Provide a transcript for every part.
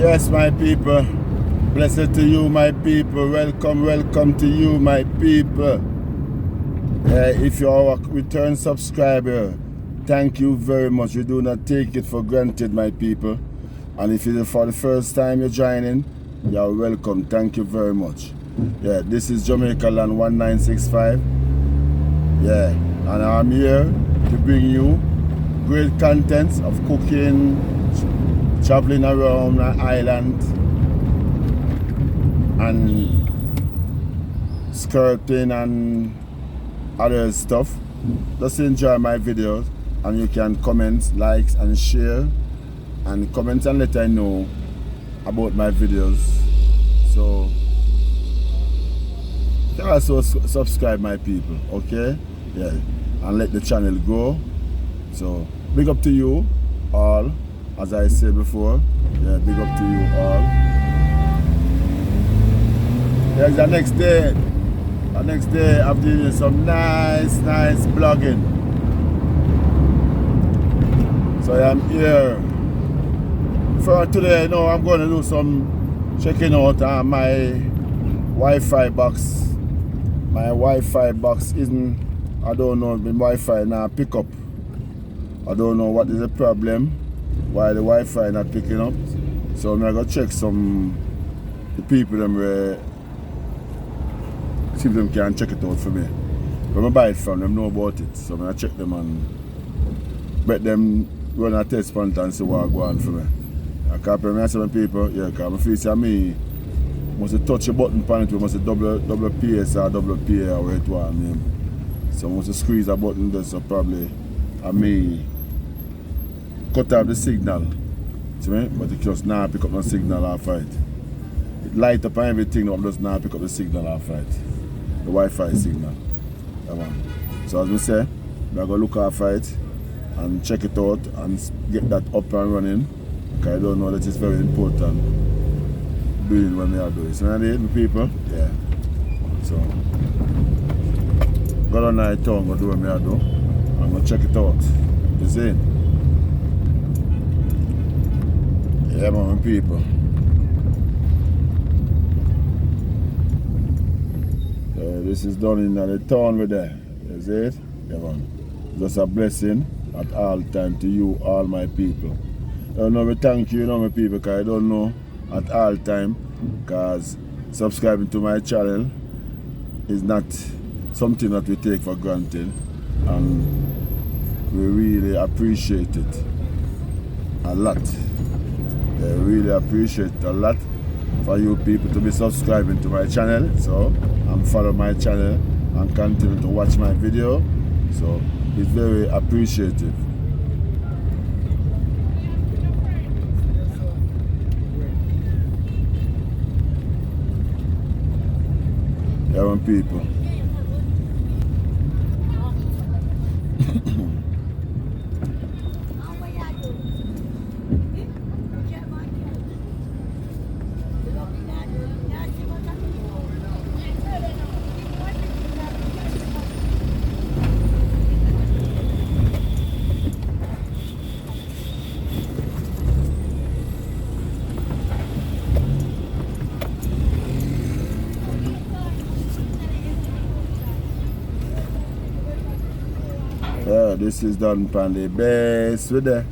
Yes, my people. Blessed to you, my people. Welcome, welcome to you, my people. If you're our return subscriber, thank you very much. We do not take it for granted, my people. And if it's for the first time you're joining, you're welcome. Thank you very much. Yeah, this is Jamaica Land 1965. Yeah, and I'm here to bring you great contents of cooking, traveling around the island, and skirting and other stuff. Just enjoy my videos, and you can comment, like and share, and comment and let I know about my videos. So you can also subscribe, my people, okay? Yeah, and let the channel grow. So big up to you all, as I said before. Yeah, big up to you all. There's the next day. The next day I'm doing some nice blogging. So I'm here. For today, I'm going to do some checking out my Wi-Fi box. My Wi-Fi box isn't, I don't know, the Wi-Fi now pick up. I don't know what is the problem, why the Wi-Fi not picking up. So I'm going to check some the people them see if them can check it out for me. When I buy it from them, know about it. So I'm going to check them and bet them run a test punt and see what go on for me. I can't pay me some people, yeah, because I feel say me must touch a button on it, we must double PS or double PA or where it was name. So I must squeeze a button there, so probably I may cut off the signal. See me? But it just now pick up the signal off it. It light up and everything, but just now pick up the signal off it. The Wi-Fi signal. So as I say, I'm going to look off it and check it out and get that up and running. Because I don't know that it's very important doing when we are doing it. So I need people, yeah. So go on my tongue, go do what I do. I'm going to check it out. You see? Yeah, man, people. This is done in the town with there. You see it? Yeah, man. Just a blessing at all time to you, all my people. I don't know, thank you, my people, because I don't know at all time, because subscribing to my channel is not something that we take for granted, and we really appreciate it a lot. I really appreciate it a lot for you people to be subscribing to my channel, so and follow my channel and continue to watch my video. So it's very appreciative. Yeah, people. Yeah, this is done from the best with there.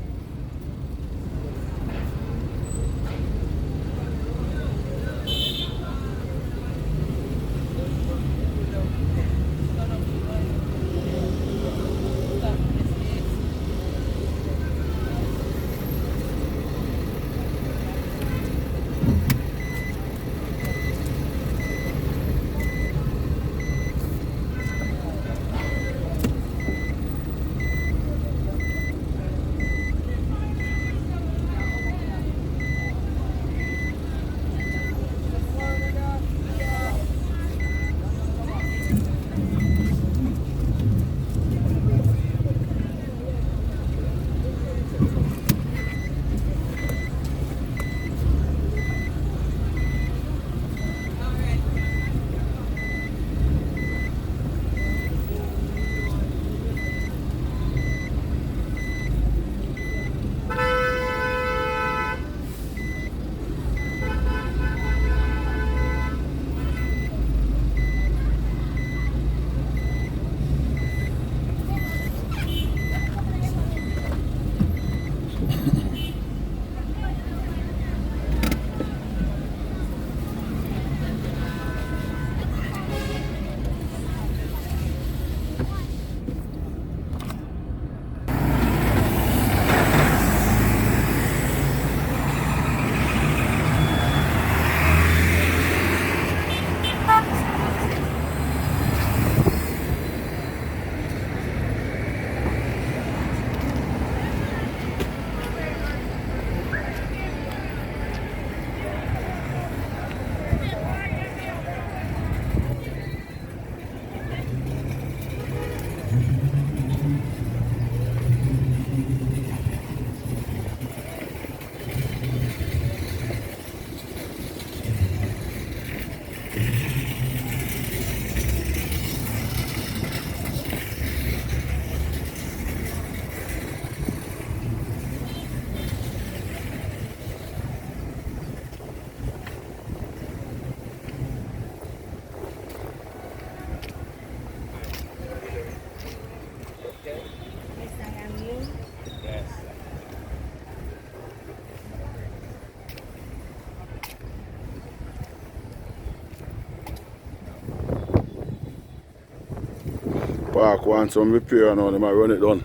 Park want some repair now, they might run it done.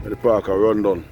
The park are run done.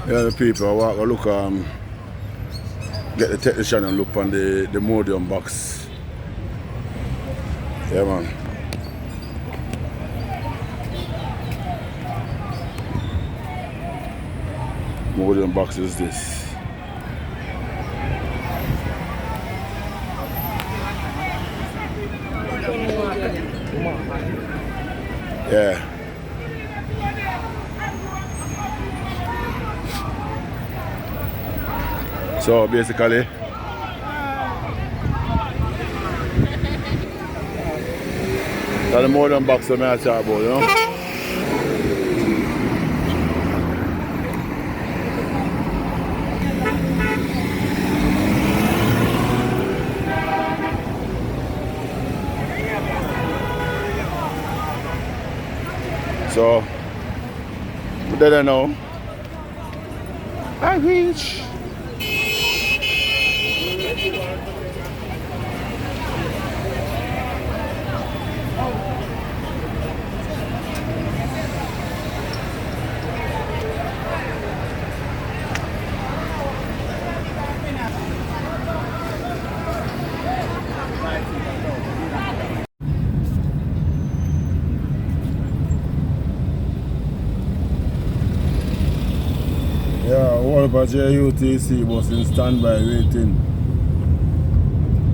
Yeah, the people I walk, I look, get the technician and look on the modium box. Yeah, man. Modium box is this. Yeah. So basically, that's the modern box that I talk about, you know? So, but then I know, I reach. Yeah, all of us UTC bus in standby waiting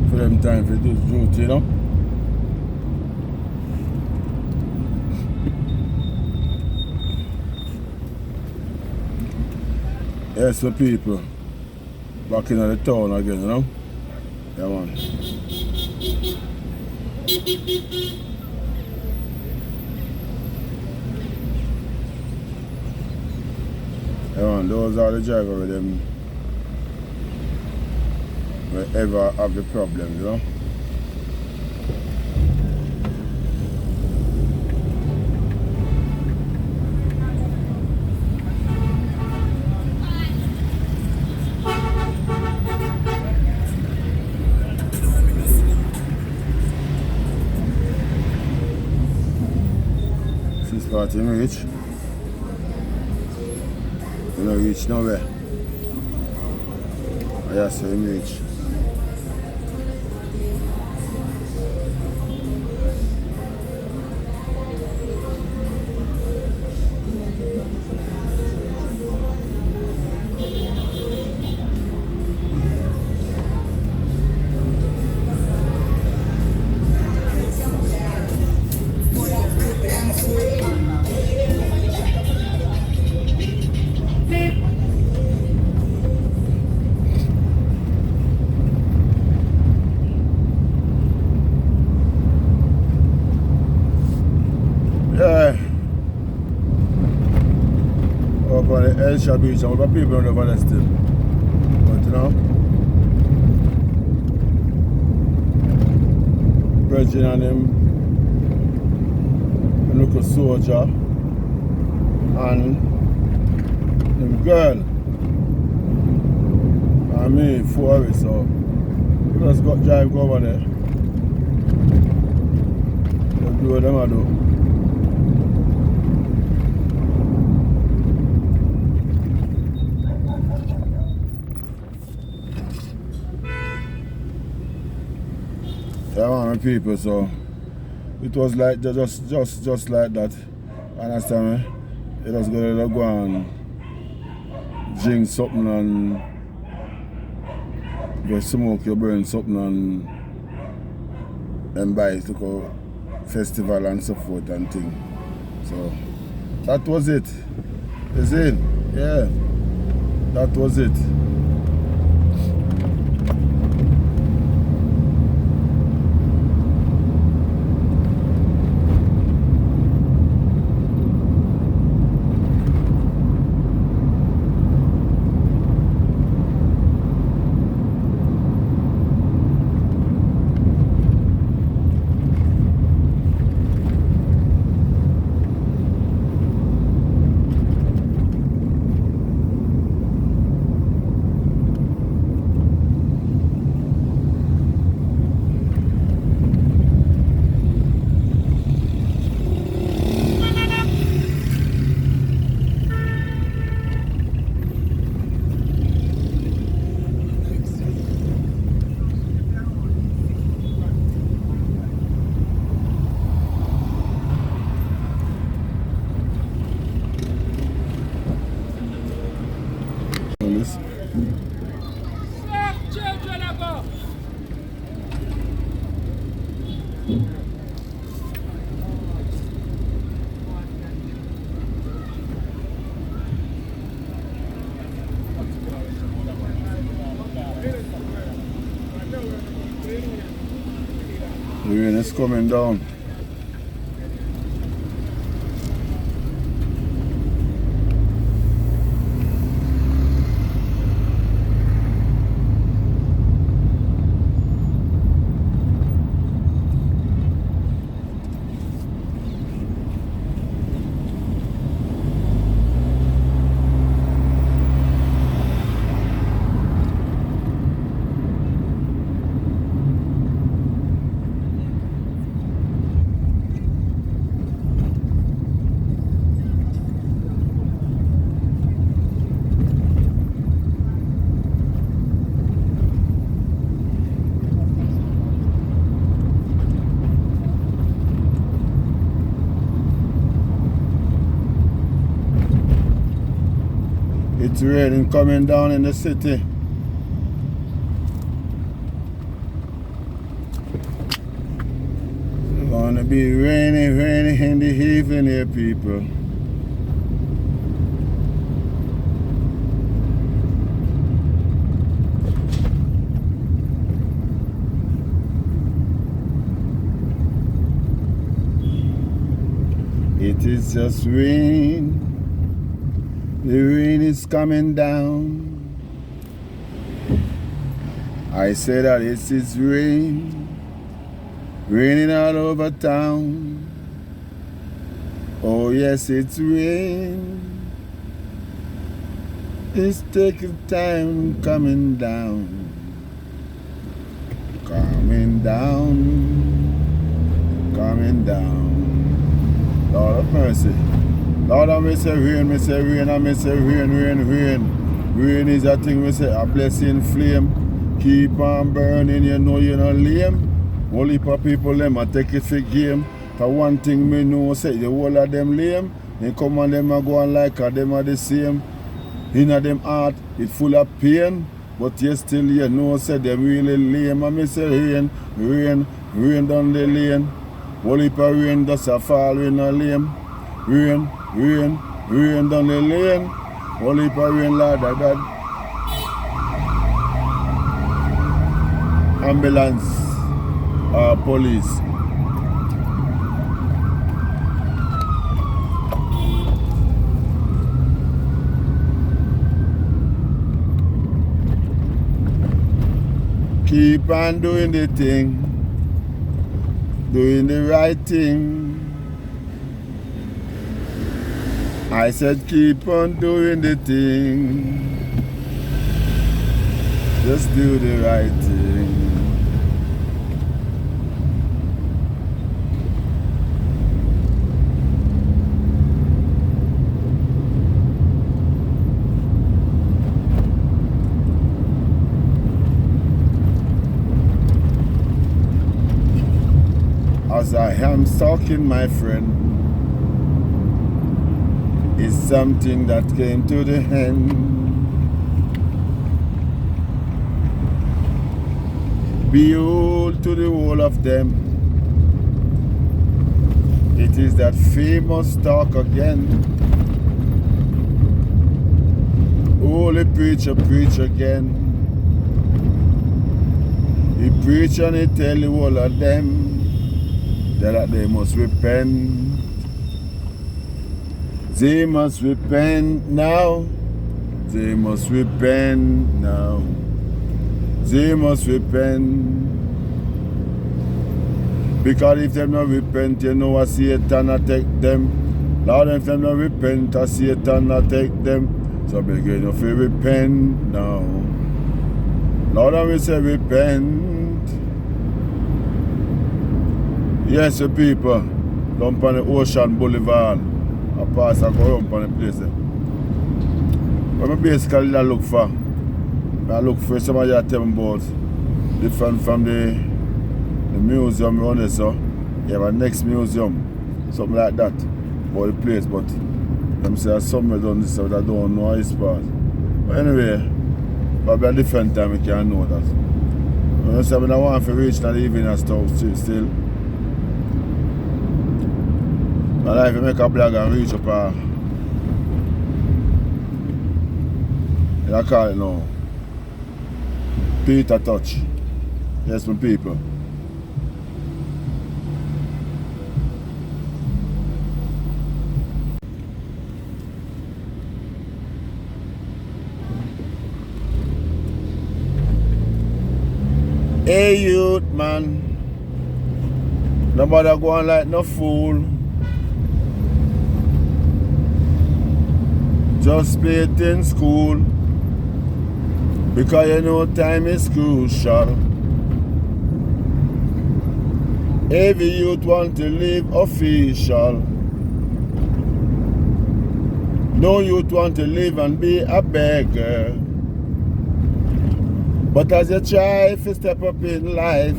for them time for this duty, you know? Yes, the people back in the town again, you know? Yeah, man. Yeah, man, those are the drivers with them wherever have the problem, you know? This part in reach. You don't reach nowhere. Yes, you reach. Yeah. Up on the Elsha beach, and what people don't over there still. But you know, Virgin and him look a soldier and them girl and me 4 hours, so we just got drive go over there. Just do what them I do. Yeah, man, my people, so it was like just like that. Understand me? You just gotta go and drink something and you smoke, you burn something and buy it. Look how festival and so forth and thing. So that was it. Is it? Yeah. That was it. The rain is coming down. It's raining coming down in the city. It's gonna be rainy in the evening here, people. It is just rain. The rain is coming down. I say that it is rain, raining all over town. Oh yes, it's rain. It's taking time coming down. Coming down. Coming down. Lord of mercy. Lord, I say rain, I say rain, I say rain. Rain is a thing, we say a blessing flame. Keep on burning, you know you're not lame. Whole heap of people, them, I take it for game. For one thing, me know, say the whole of them lame. They come and them a go on like them are the same. In a them heart, it full of pain. But you still, you know, say them really lame. I say rain down the lane. Whole heap of rain does a fall, we not lame. Rain down the lane. Whole heap of rain, Lord of God. Ambulance, police. Keep on doing the thing, doing the right thing. I said keep on doing the thing, just do the right thing. As I am talking, my friend, is something that came to the end. Behold to the whole of them, It is that famous talk again. Holy preacher preach again. He preach and he tell the whole of them that they must repent. They must repent now. They must repent now. They must repent. Because if them not repent, you know what Satan attack them. Lord, if them not repent, Satan attack them. So begin to repent now. Lord, we say repent. Yes, the people. Dump on the Ocean Boulevard. I pass and go up on the place there. What I basically look for? I look for somebody that tell me about different from the museum on there, so you have a next museum, something like that, about the place, but them say somewhere done this, but I don't know how it's part. But anyway, probably a different time we can know that. When I say I don't want to reach the evening and stuff still. My life I make a blog and reach up I call it now Peter Touch. Yes, my people. Hey youth man, nobody go on like no fool. Just play it in school, because you know time is crucial. Every youth want to live official. No youth want to live and be a beggar. But as you try to step up in life,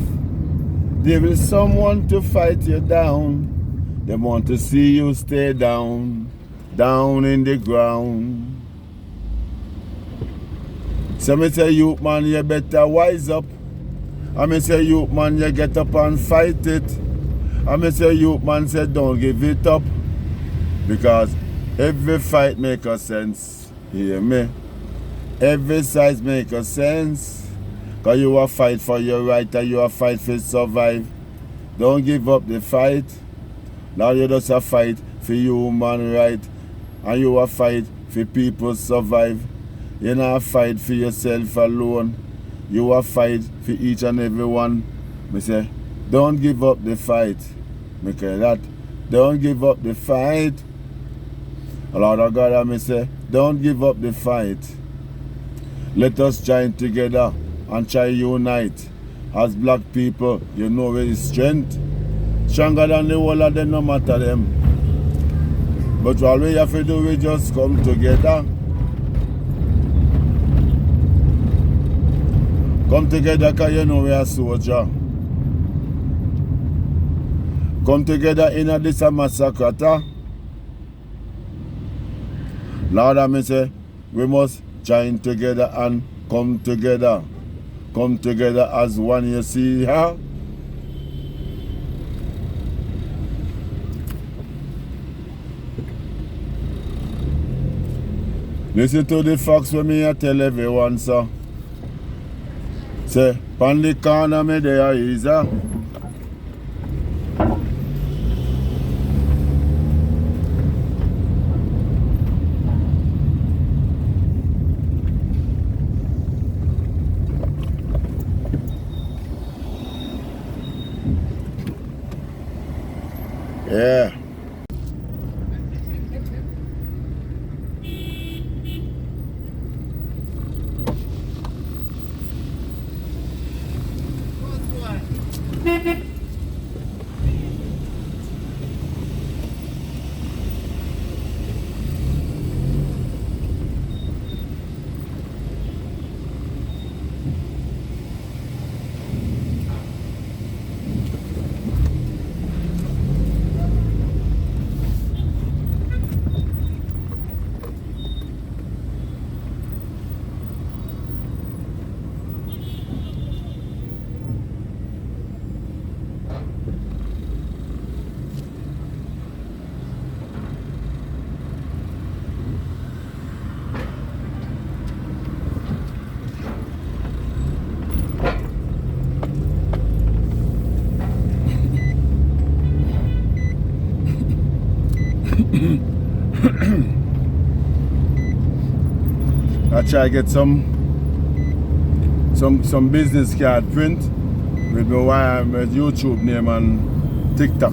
there will someone to fight you down. They want to see you stay down, down in the ground. So me say, youth man, you better wise up. I me say, youth man, you get up and fight it. I me say, youth man, say, don't give it up. Because every fight make a sense. Hear me? Every size make a sense. Because you will fight for your right and you will fight for survive. Don't give up the fight. Now you just a fight for human right. And you will fight for people survive. You not fight for yourself alone. You will fight for each and every one. Me say, don't give up the fight. Me say that. Don't give up the fight. Lord of God, I me say, don't give up the fight. Let us join together and try unite. As black people, you know where is strength. Stronger than the whole of them, no matter them. But all we have to do, we just come together. Come together because you know we are soldier. Come together in a this massacre. Lord, I say, we must join together and come together. Come together as one, you see, huh? Listen to the facts when me I tell everyone, sir. Say, pan the corner me there is, huh? Yeah. try get some business card print with my YouTube name and TikTok.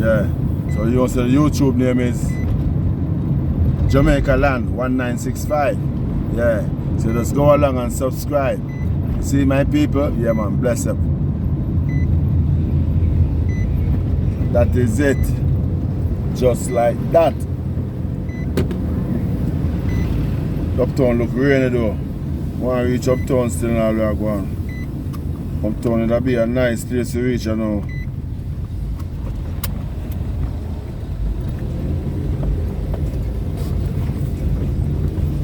Yeah. So you also the YouTube name is Jamaica Land 1965. Yeah. So just go along and subscribe. You see my people? Yeah man, bless up. That is it. Just like that. Uptown look rainy though. Want to reach uptown still now we are going. Uptown it'll be a nice place to reach, you know.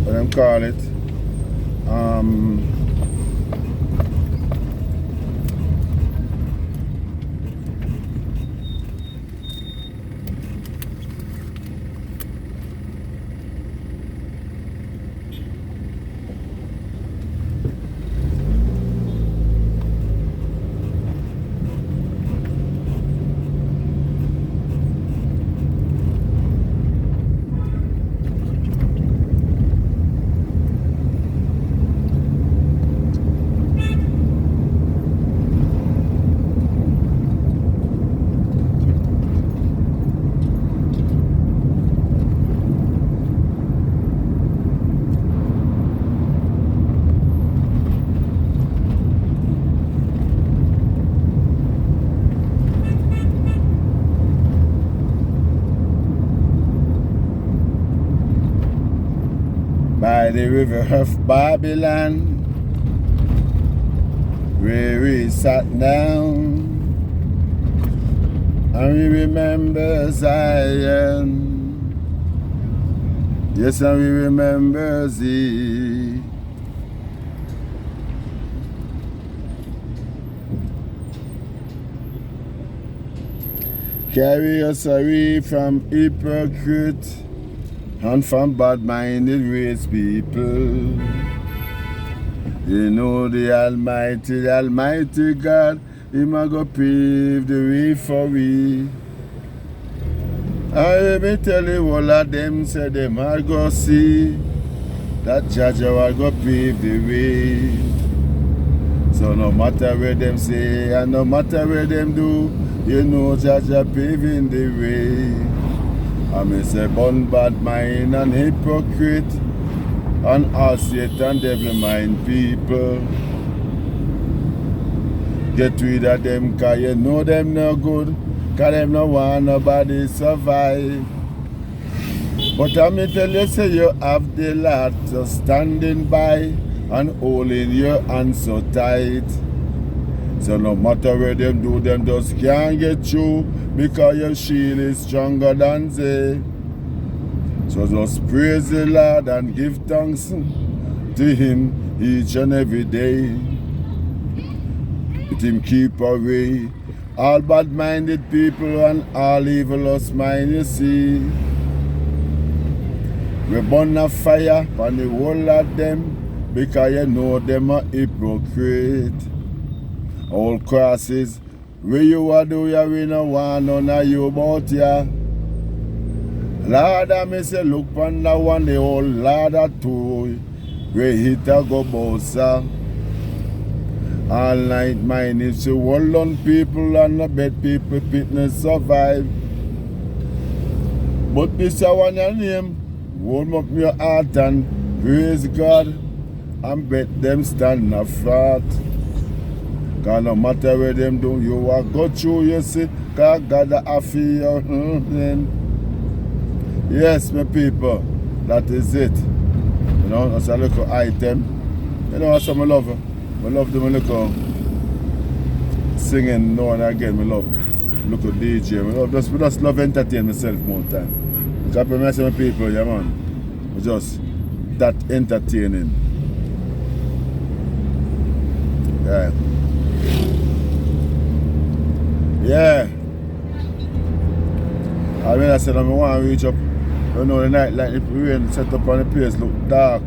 What them call it? By the river of Babylon, where we sat down, and we remember Zion. Yes, and we remember thee. Carry us away from hypocrite and from bad-minded race people. You know the Almighty God, Him a go pave the way for we. And let me tell you, all of them say them a go see that Jaja will go pave the way. So no matter where them say and no matter where them do, you know Jaja paving the way. I may say born bad mind and hypocrite and all Satan devil mind people. Get rid of them cause you know them no good, cause them no want nobody survive. But I may tell you say you have the Lord just standing by and holding your hands so tight. So no matter where them do, them just can't get through because your shield is stronger than they. So just praise the Lord and give thanks to Him each and every day. Let Him keep away all bad-minded people and all evilous mind, you see. We burn a fire on the whole of them because you know them are hypocrite. All crosses, where you are do ya, we no want none of you about ya. Lord, I may say, look on the one, the old Lord a two, where hit a go bossa. All night mine is to hold on people and the bed people fitness survive. But this one your name, warm up your heart and praise God and bet them stand up flat. Cause no matter where them do, you will go through, you see, cause God a feel you. Yes, my people, that is it. You know, that's a little item. You know, that's what I love. I love them little singing now and again. I love little DJ. I just love entertain myself more time. Because I say my people, yeah man, I just that entertaining. Yeah. Yeah. I mean, I said I want to reach up. You know, the night like the rain set up on the place look dark.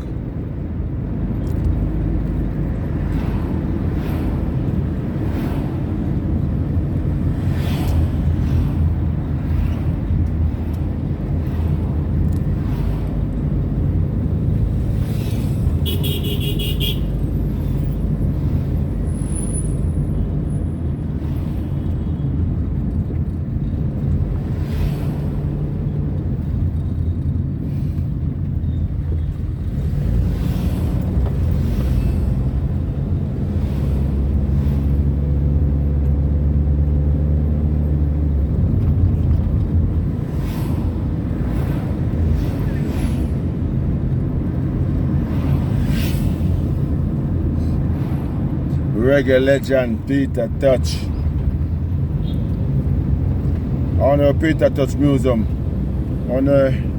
reggae legend Peter Touch. On the Peter Touch Museum. On the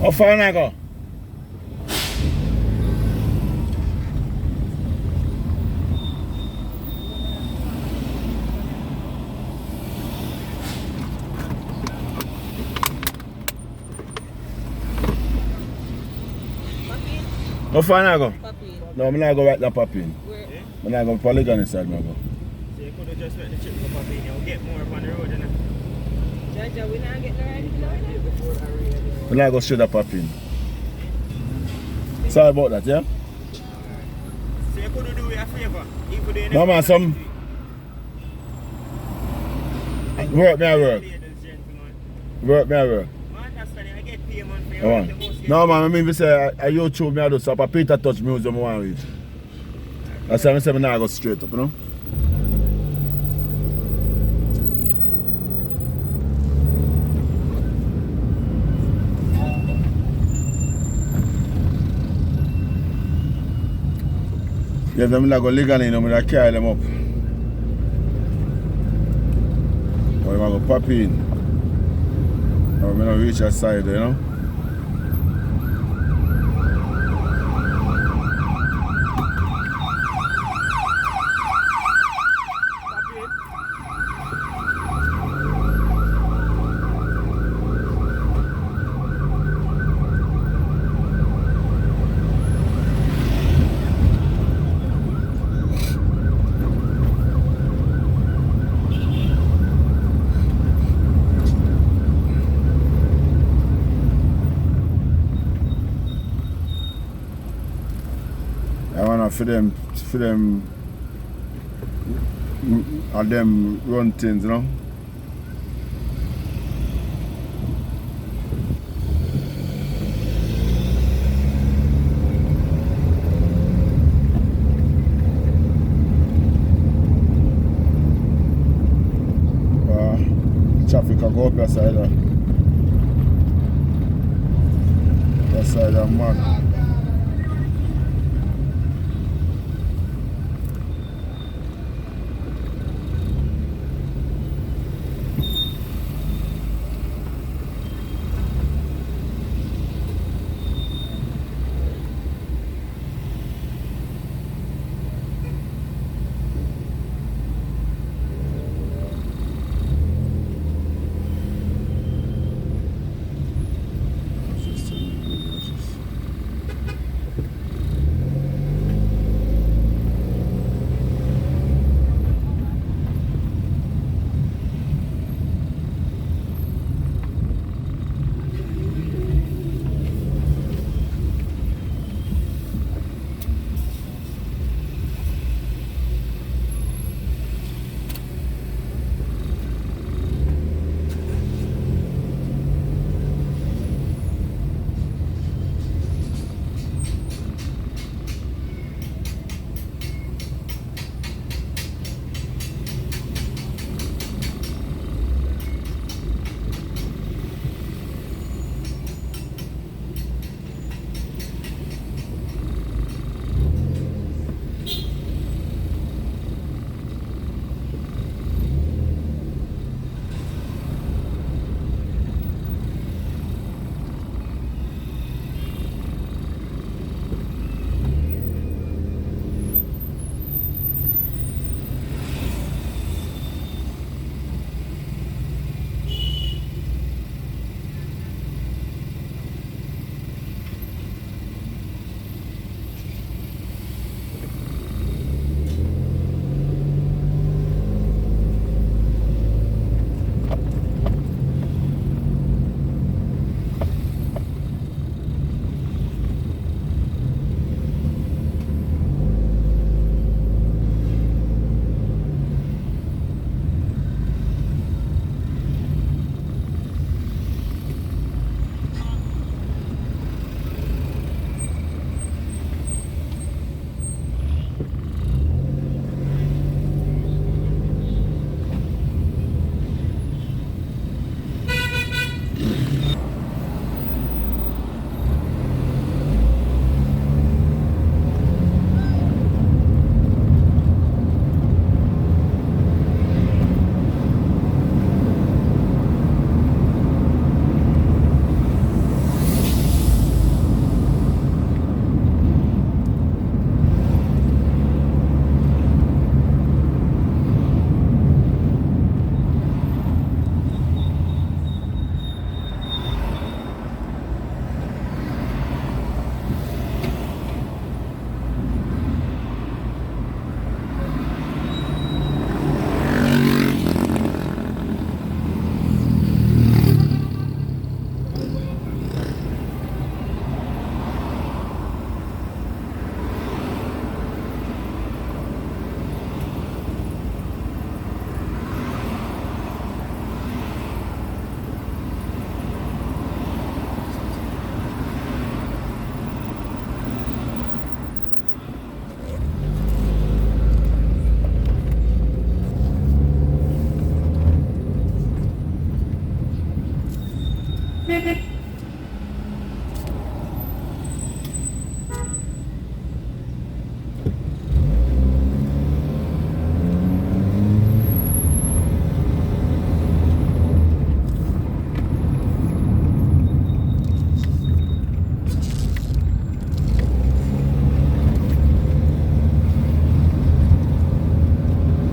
How far I go? How far I go? No, I'm not going right now, Papin. Where? I'm not going to Polygon inside, man. So you could have just let the chip go up in, you'll get more up on the road, innit? Jaja, we not getting the right now. I'm not going to straight up Papin. Sorry about that, yeah? So you could do it a favour. If you do No, man, some work, me I work. Ladies, gentlemen. Work, me I work. I understand, I get paid, man, for Come on. the most No man, I mean we say a YouTube me I do so a Peter touch music I want to reach. That's why I say I now go straight up, you know? Yeah, them like go legally, you know, I carry them up. Or I'm going to pop in. Or I'm going to reach that side, you know. I wanna for them and them run things, you know. Traffic can go up your side. That side of man.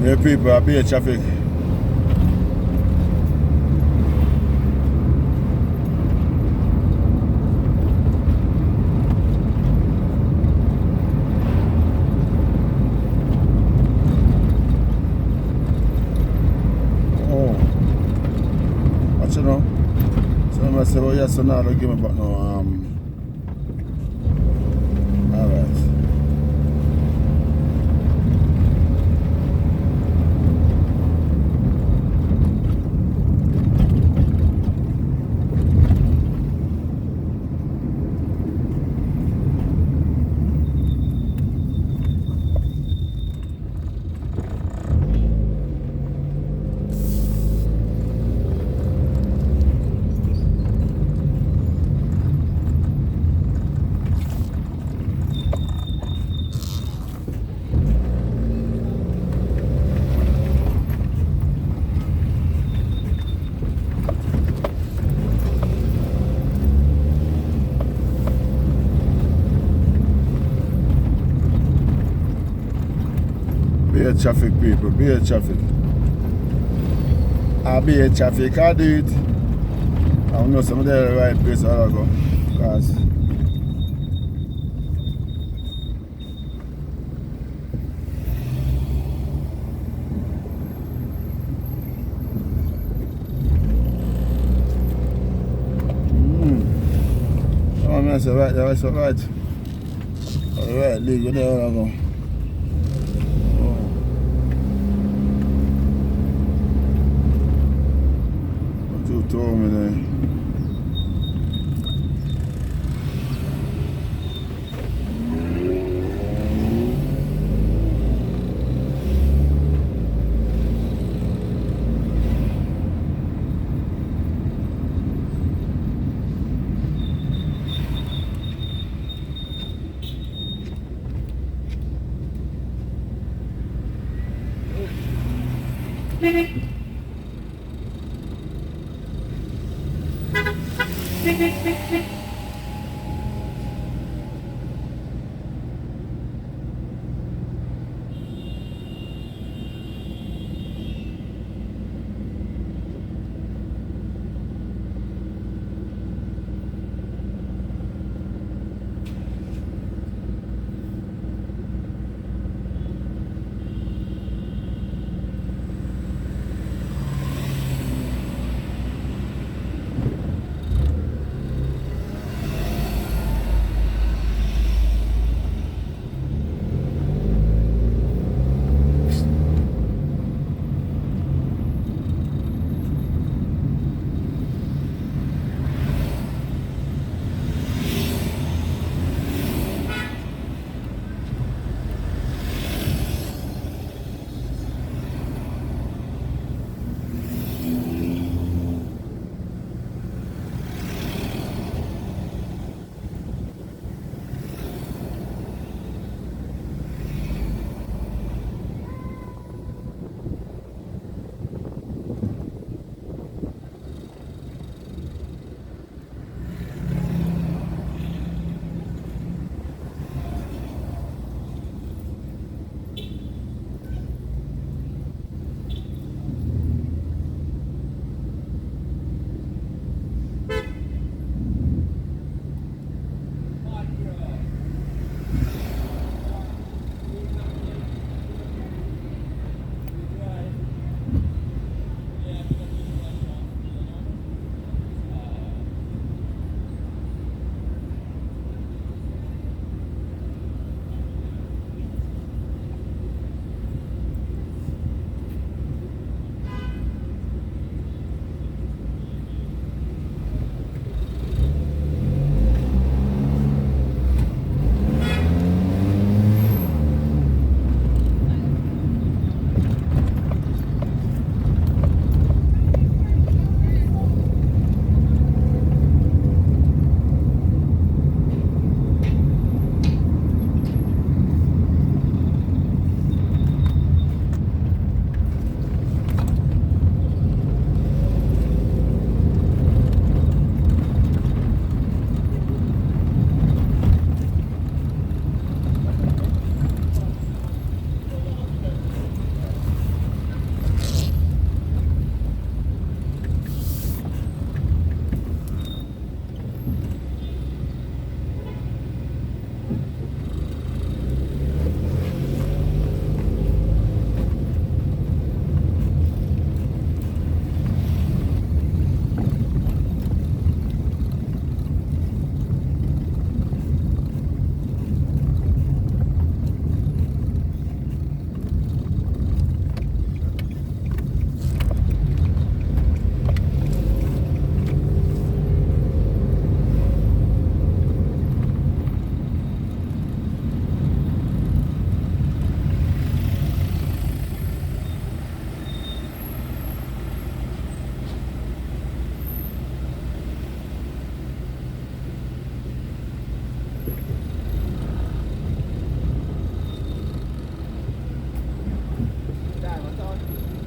Yeah, people are being traffic. Oh, what you know? So I say, well, yes, so now don't give me back no. All right. Be a traffic, people. Be a traffic. I'll be a traffic. I'll do it. I don't know some of the right place I'll go. Because oh man, so right there, so right. Alright, leave it there I'll go. What you told me there?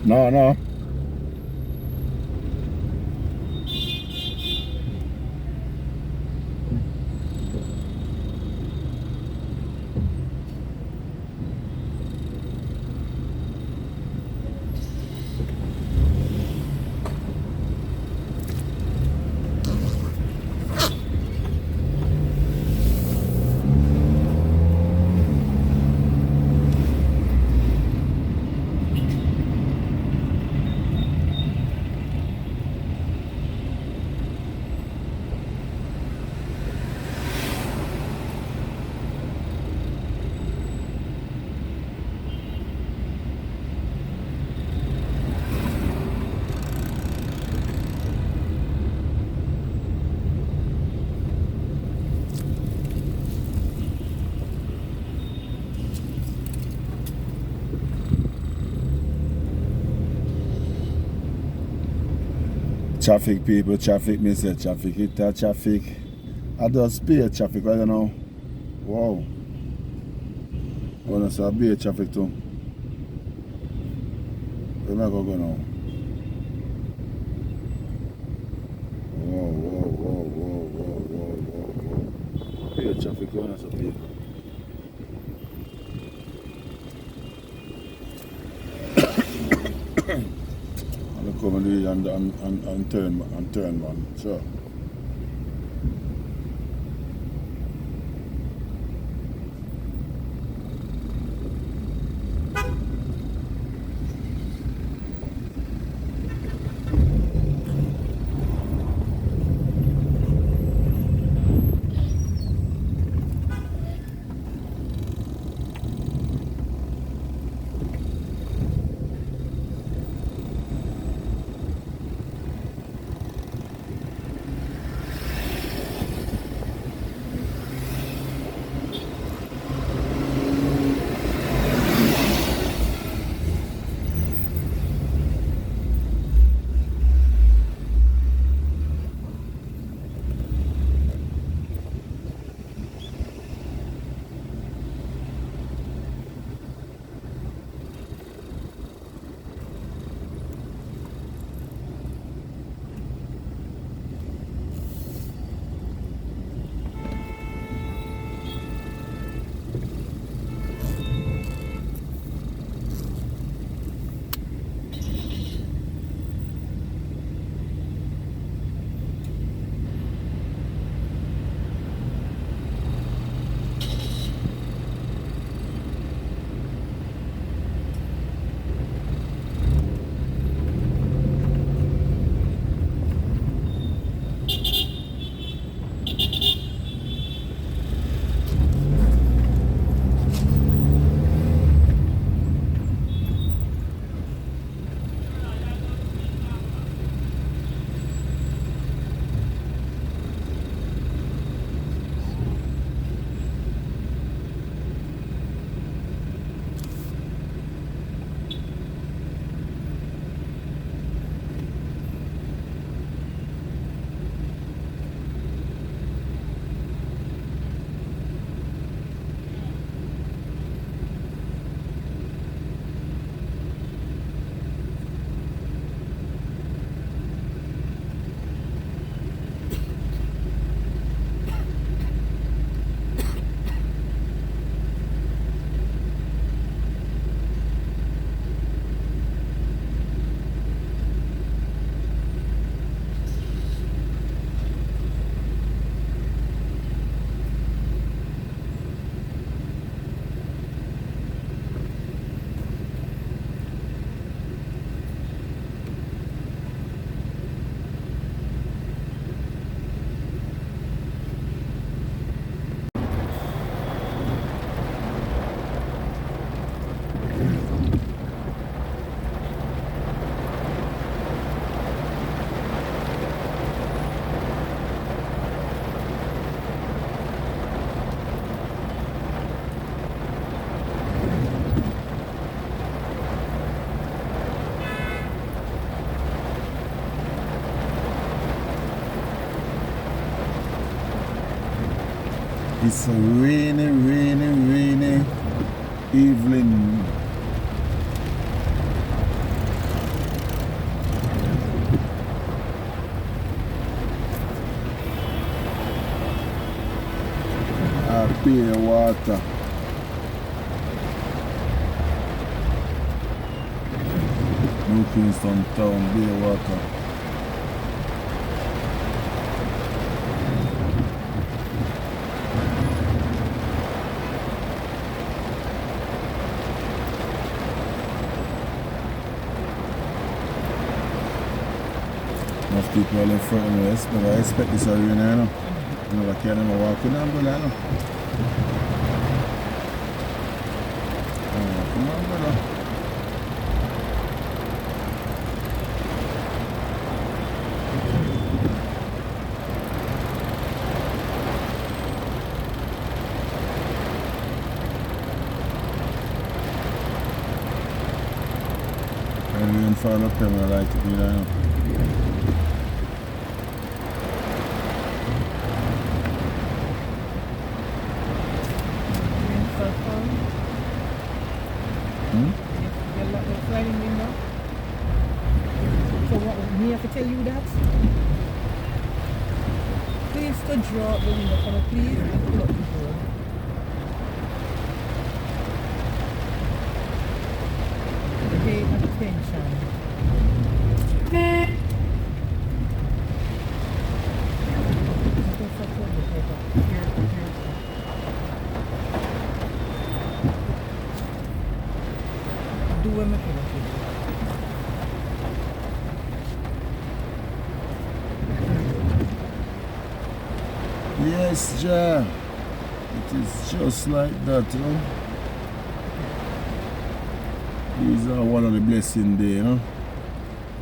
No, no. Traffic people, traffic, me say traffic, hit that traffic. I just be a traffic, I don't know. Wow. I want to say I be a traffic too. Where am I going to go now? Whoa, whoa, whoa, whoa, whoa, whoa, whoa, whoa. Be a traffic, I want to say people. I'm come and do it and turn man, sure. It's a rainy, rainy, rainy evening. Beer water. New Kingston Town, beer water. Enough people in front of me, but I expect this arena, you know. You know, I can't even walk in the umbrella, you know. Come on, brother. I didn't follow up him, I like to be there, you know. So what, me have to tell you that? Please to draw up the window for me, please, and pull up the door. Pay attention. Do what I feel. Yes, Ja. It is just like that, you know. These are one of the blessing days, you know.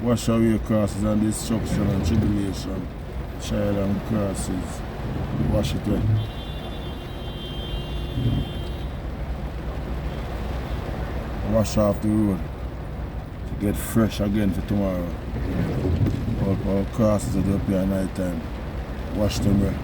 Wash away crosses and destruction and tribulation. Child and crosses. Wash it away. Wash off the road to get fresh again for tomorrow. All crosses are up here at night time. Wash them away.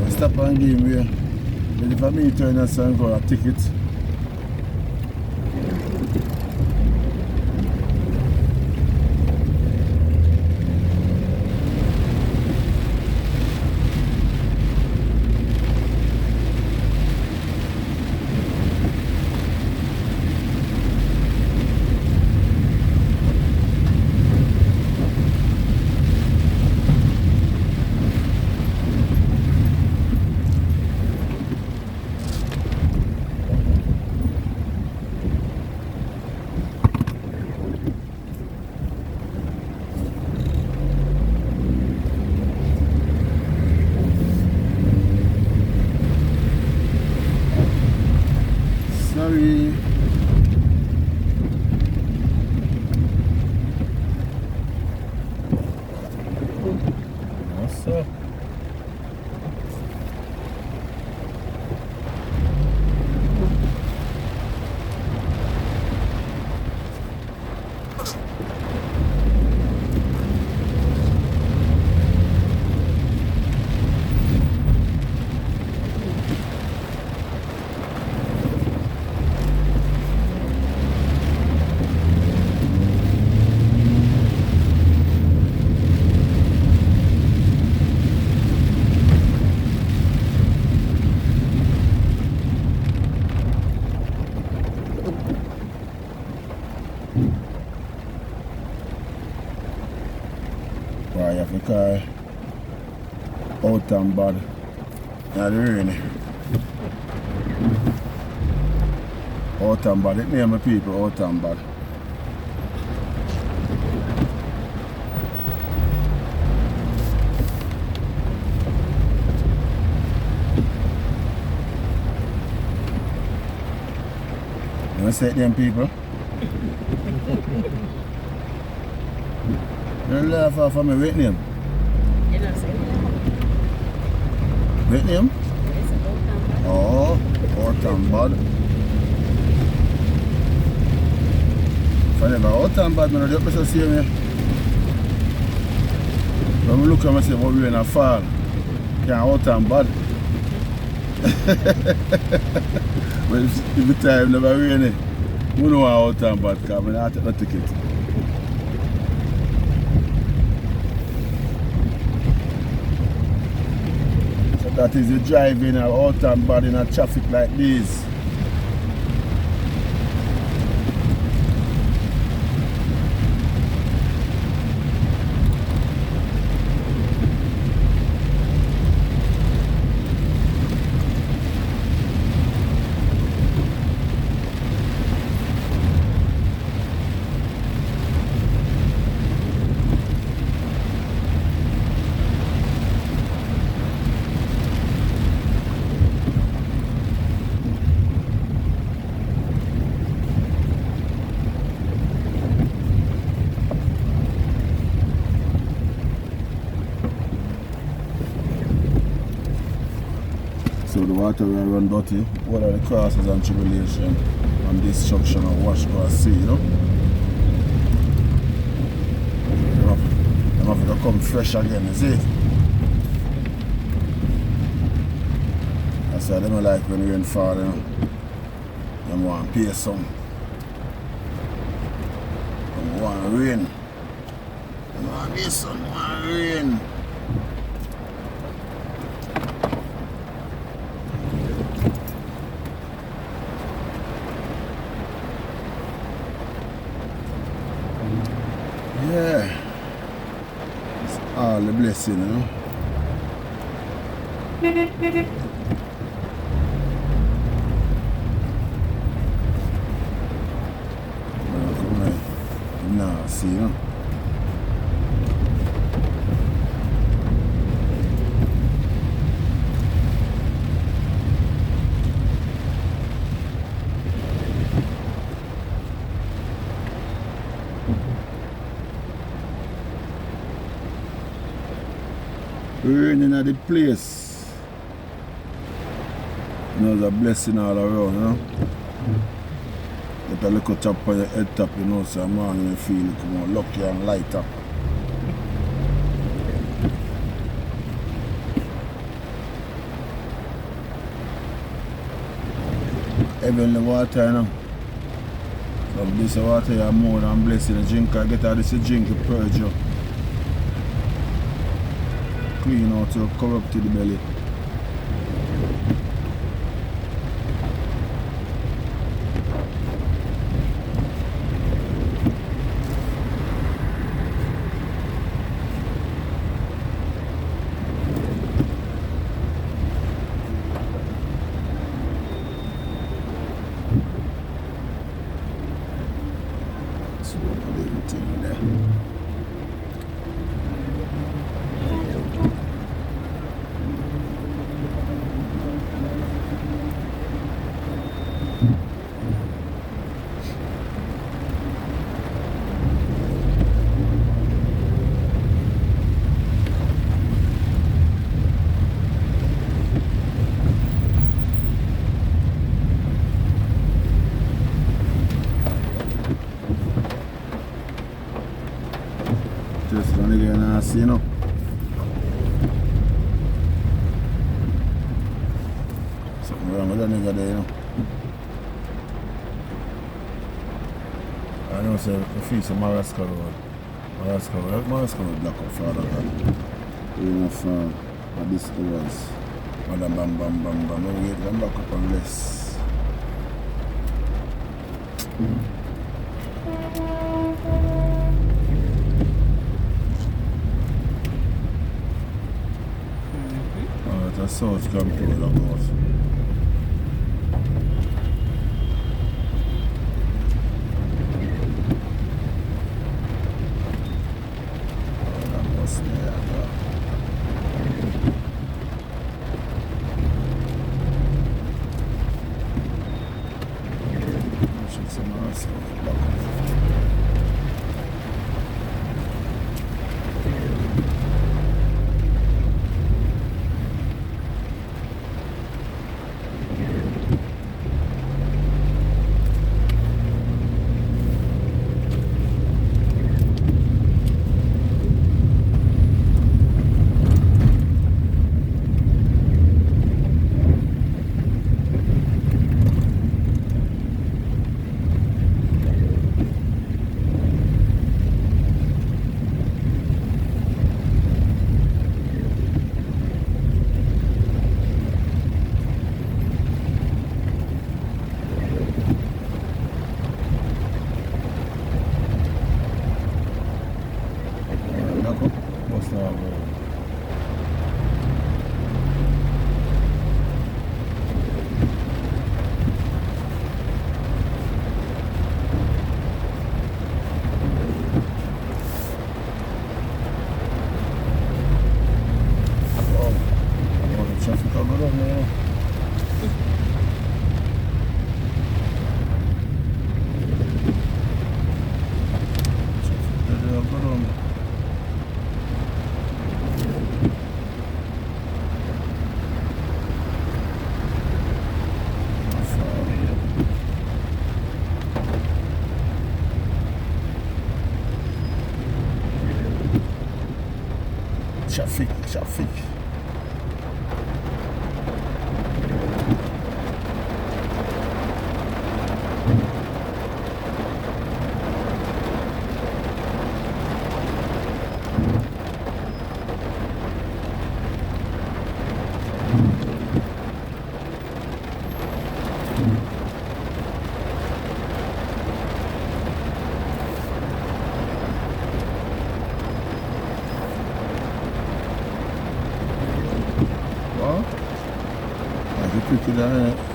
Stop and give me but if I mean turn a sign for a ticket. Sorry. What's up? Why you have to car out and bad. Now the rain. Out and bad. It name my people out and bad. You want to say it them people? You laugh off of me, what name? You know, say What name? it's a boat number. Oh, out and bad. If I never out and bad, I don't have to see me. When we look at myself, what we're in a fall, can't out and bad. But if the time never rainy, we know how out and bad because I don't take the ticket. So that is the driving out and bad in a traffic like this. So the water will run dirty. What are the crosses and tribulation and destruction of wash across sea, you know? Them have to come fresh again, you see? That's why they don't like when rain fall, you know? Them want to pay some. Them want rain. Them want pay some, want rain. Yeah, it's all the blessing, you know. Come right now, see, you know. Raining at the place. You know, there's a blessing all around, you know. Get a little tap on your head top, you know, so I'm morning you feel it more lucky and lighter. Heavenly water, you know. So this water you are more than blessing. The drink, I get all this drink, you purge you. Clean out your corrupted belly. So, everything there. Just run again and see, you know. Something wrong with that nigga there, you know. I know, say, the feet of Marasca Road. Marasca Road block up further than. You know, from this was. Bam, bam, bam, bam, bam. When we get them back up on less. Alright, South Control about. Traffic.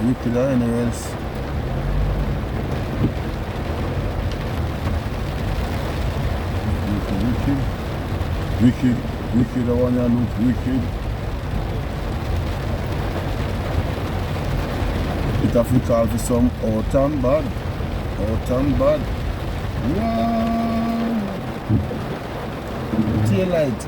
Wicked anywhere else. Wicked, the one that look wicked. It have to call for some out and bad. Wow! Tail light.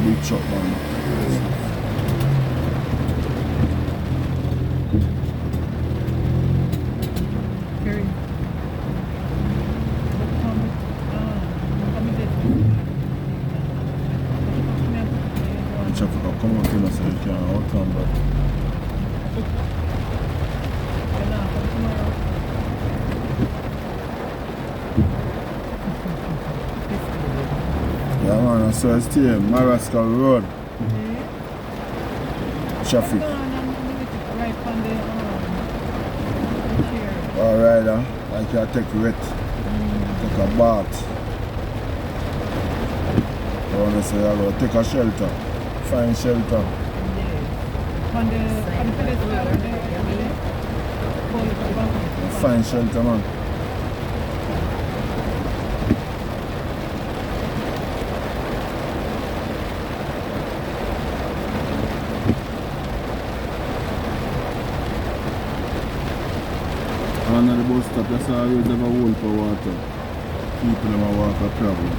Big truck, man. Traffic will come out in so you can't out on back. Yeah, man, so it's still Marascal Road. Traffic. Alright, like you take a wet, take a bath. You want to say you go take a shelter, find shelter. Find shelter, man. And at the bus stop, that's always have a hole for water. People never walk a travel.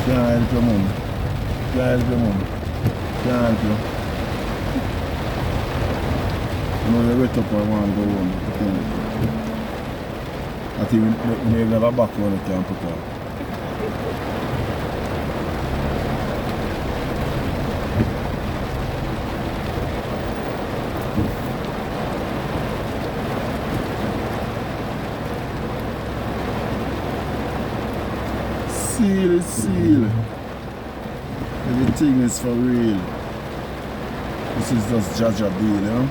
Can't help your mum. Can't help your mum. Can't help you. You know you wet up and want to go home. I think we never back when you can't put out. Seal. Everything is for real. This is just Jaja deal, you know?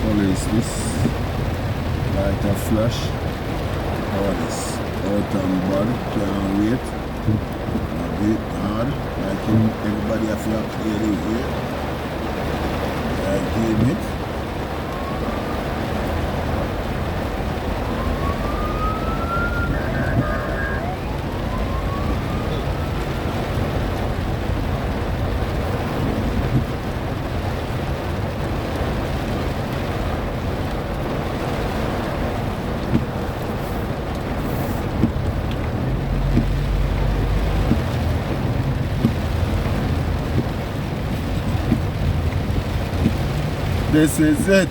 police this. Light a flash. How this? Out and bad. Can't wait. A bit hard. Like everybody have to clear the way. Like game it. This is it.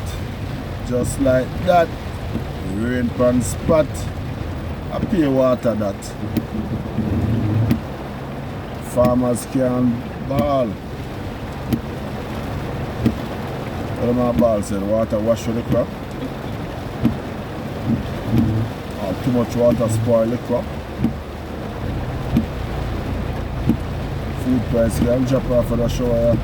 Just like that. Rain pan spot. I pay water that. Farmers can ball. What am I ball said? Water wash the crop. Or too much water spoil the crop. Food price can drop off for the shower.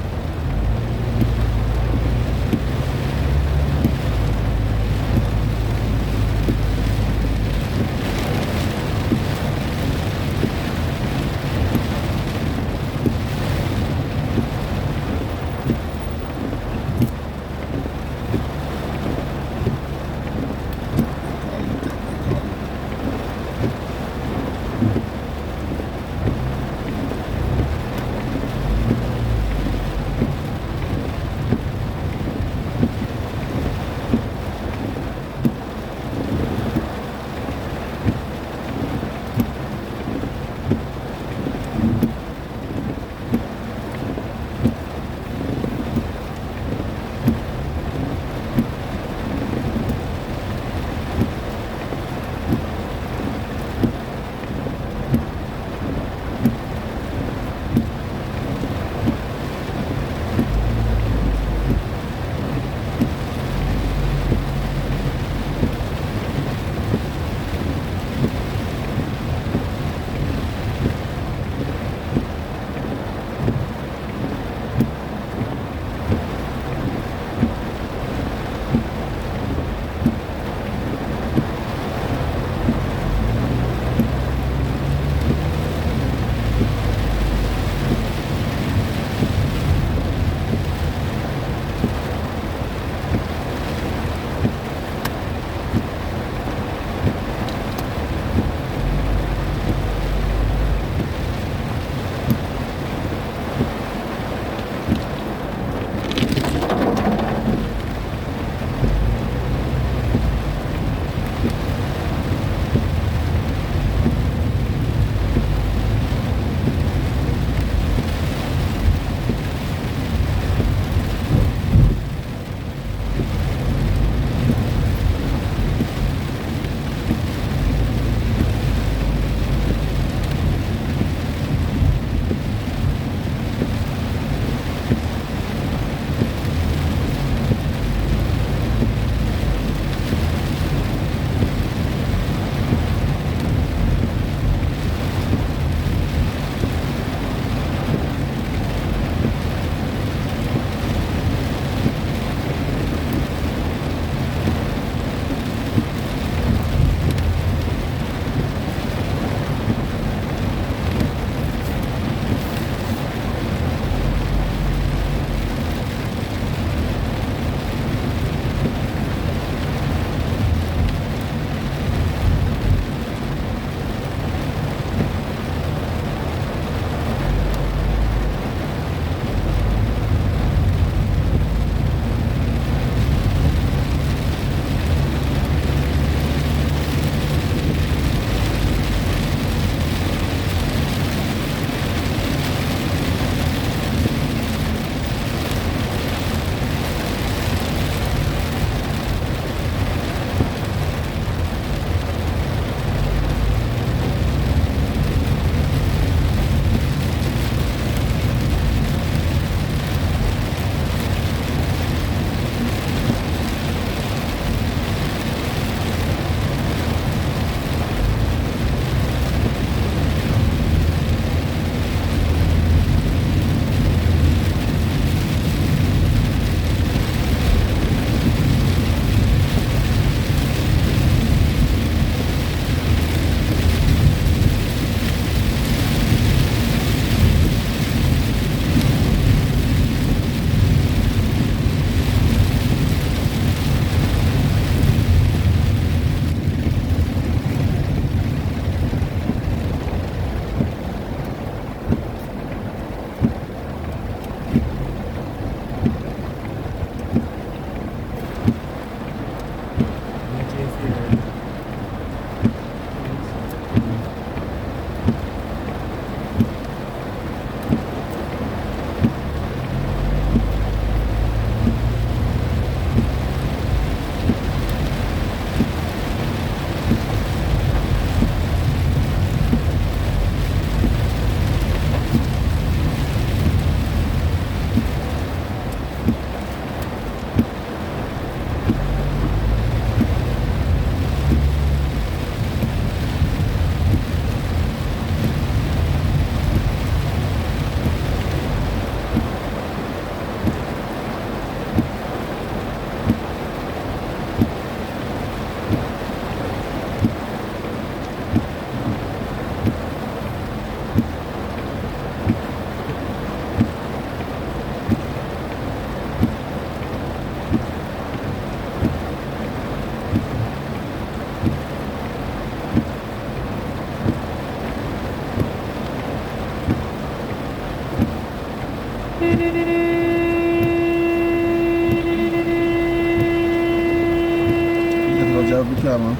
Drive the car, man.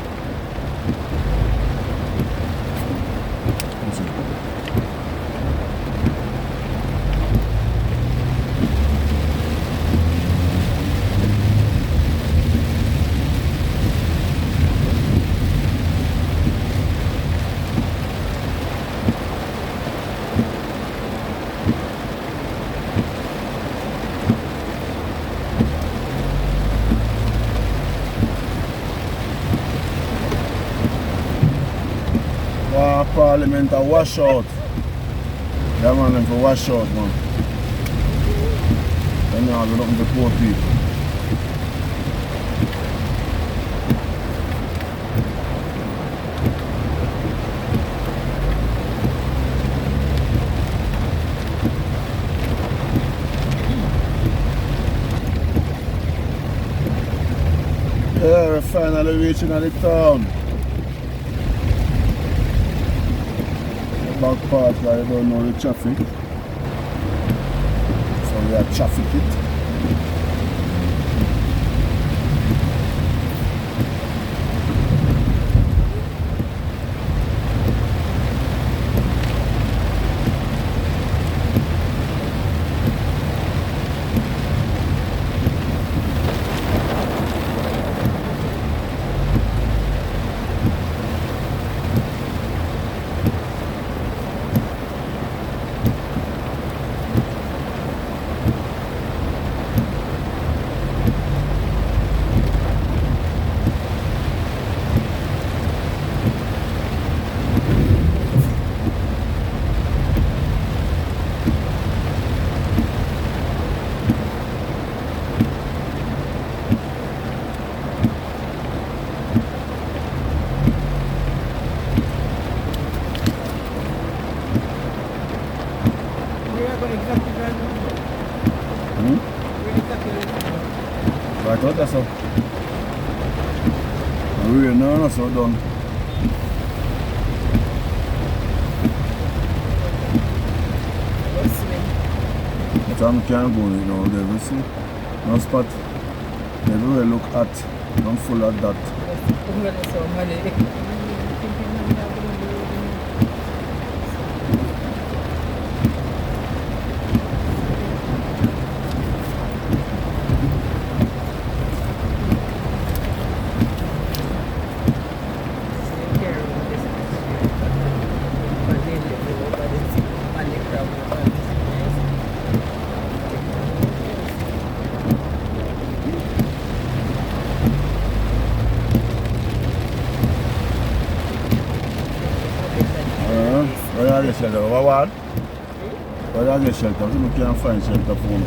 Parliament a wash out. Yeah man, them for wash out, man. Then you have nothing to poor people. Yeah, we're finally reaching the town. Back part where you don't know the traffic. So we are traffic it. Right out there, so. We're not so done. But I can't go, you know, there, you see. No spot. Everywhere look at. I'm full of that. Where are you shelter? What? Where are you shelter? You can't find shelter for me.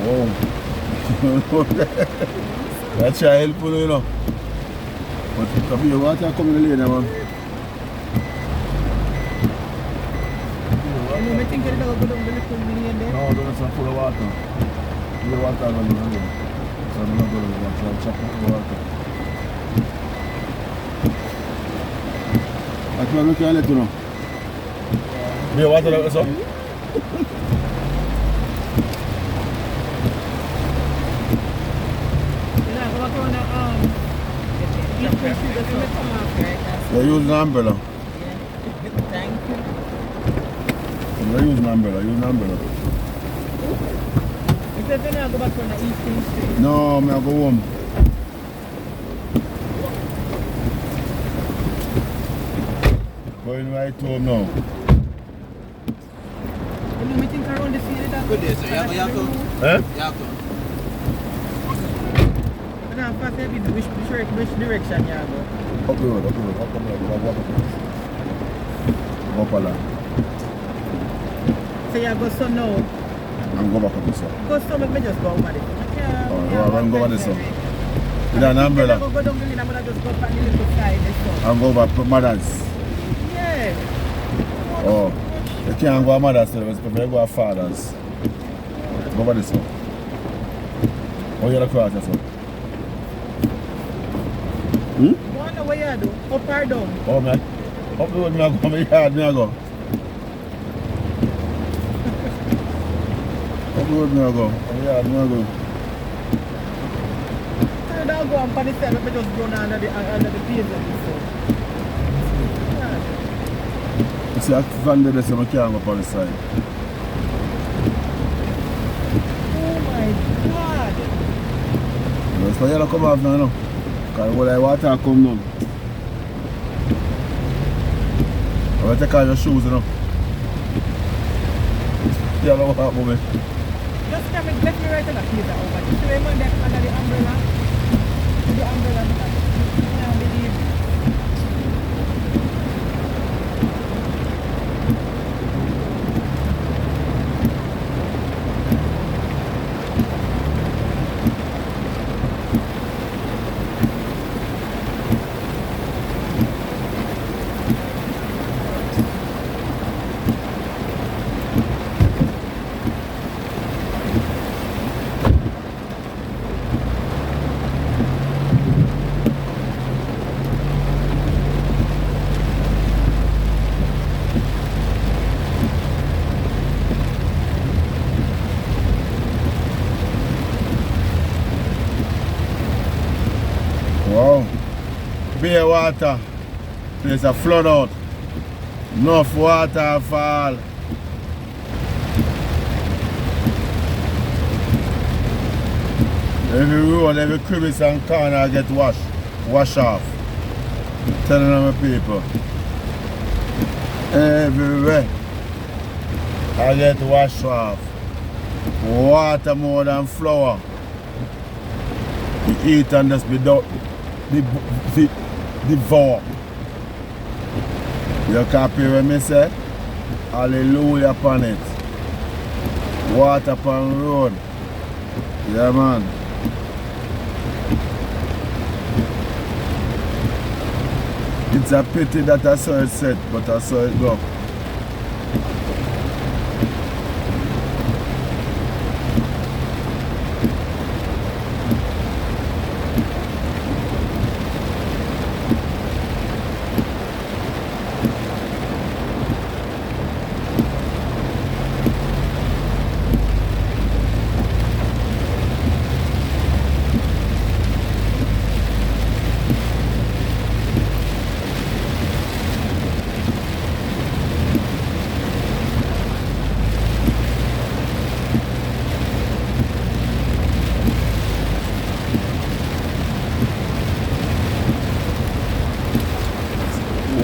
Wow. That's your help, you know. But if you want to come in the lane, man. I think you're going to go down there. No, there's some full of water. The water running again. So I'm not going to go and check the water. That's why we can't let you know. You water like this, huh? They use an umbrella. Thank you. They use an umbrella. Use an umbrella. If you're going to go back on the Eastern Street. No, I'm going to go home. Going right home now. You know, I think around the field that Good day, sir. Yaku. Huh? Yaku. And I'm fast a bit which direction you go. Up the road, up the road, up the road. Walk up the road. Up along. So you go so now. And go back up this way. Go so let me just go over there. Oh, I'm go over this way. With an umbrella. I'm go down the lane, I'm going to just go back the little side. And go over mothers. Yeah. Oh. You can't go to mothers, so you prefer go to fathers. Go over this way. Oh, you're the cross, that's all. Hmm? what you do? Up or down? Oh man. Up the road me I go, my yard me I go. Up the road me I go, my yard me I go. So you don't go on for the side, but just run under the pavement and stuff. You see, I van there so I can't go up on the side. Oh my God. That's why you don't come off now, no? Because all the water come down. I will take off your shoes, you know. You don't know what happened, man. Just come and left me right on the pavement over. You see the man there under the umbrella? The umbrella. I can't believe it. Wow. Bare water. There's a flood out. Enough water fall. Every road, every crevice and corner get washed. Wash off. Telling them people. Everywhere. I get washed off. Water more than flour. You eat and just be devour. You copy what me say? Hallelujah upon it. Water upon road. Yeah man. It's a pity that I saw it set, but I saw it go.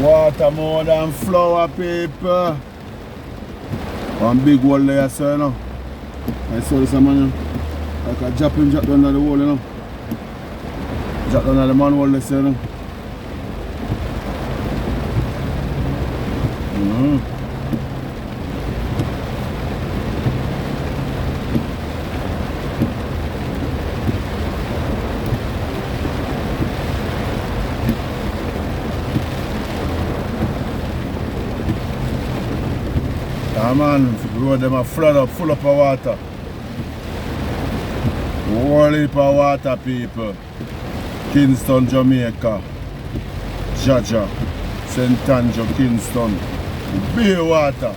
Water more than flour, people. One big hole there, so you know. I saw this man, like a drop down the hole, you know. Drop down the manhole, you know. Yeah, man, the road them are flood up, full up of water. Whole heap of water, people. Kingston, Jamaica. Jaja. St. Andrew, Kingston. Big water.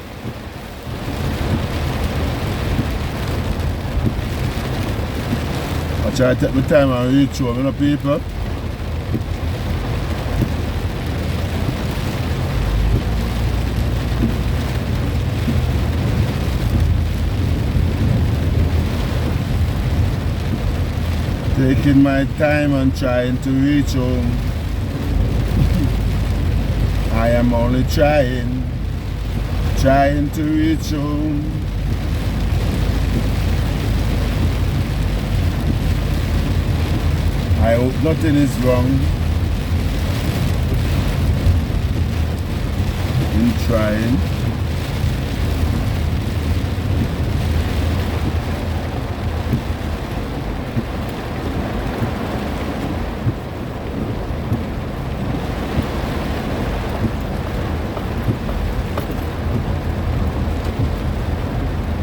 I try to take my time and reach home, you know, people. Taking my time and trying to reach home. I am only trying to reach home. I hope nothing is wrong in trying.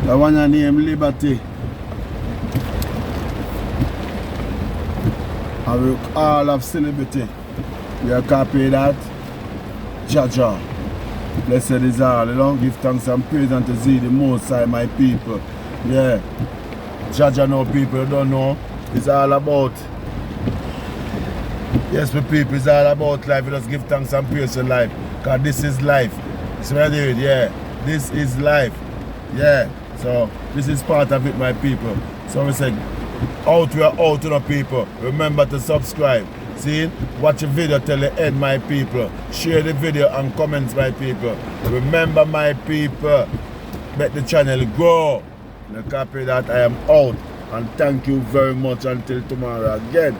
The one I name Liberty. I will all of celebrity. You copy that? Jaja. Blessed is all, you know. Give thanks and praise unto thee, the Most High, my people. Yeah. Jaja know people, you don't know. It's all about. Yes, my people, it's all about life. You just give thanks and praise to life. Because this is life. See what I did? Yeah. This is life. Yeah. So, this is part of it, my people. So, we say, out we are out to the people. Remember to subscribe. See? Watch the video till the end, my people. Share the video and comments, my people. Remember, my people, make the channel grow. You copy that? I am out. And thank you very much until tomorrow again.